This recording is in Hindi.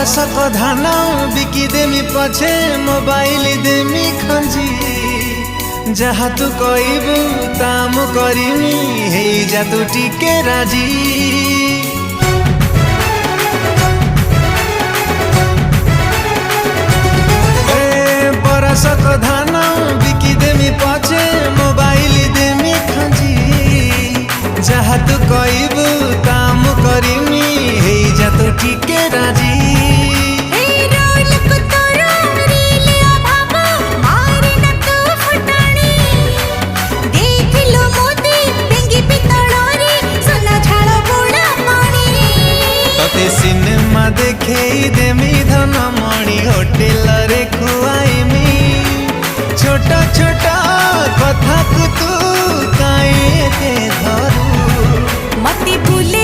बरसक धान बिकी देमी पछे मोबाइल देमी खंजी जहा तू कहबू ताम करिमी हे जा तू टिके राजी बरसक धान बिकी देमी पछे मोबाइल देमी खंजी जहा तू कहबू ताम करिमी हे जा तू टिके राजी सिनेमा देखे देमी धन मणि होटेल रे खुआईमी छोटा छोटा कथा को तू काहे धरू मती भूले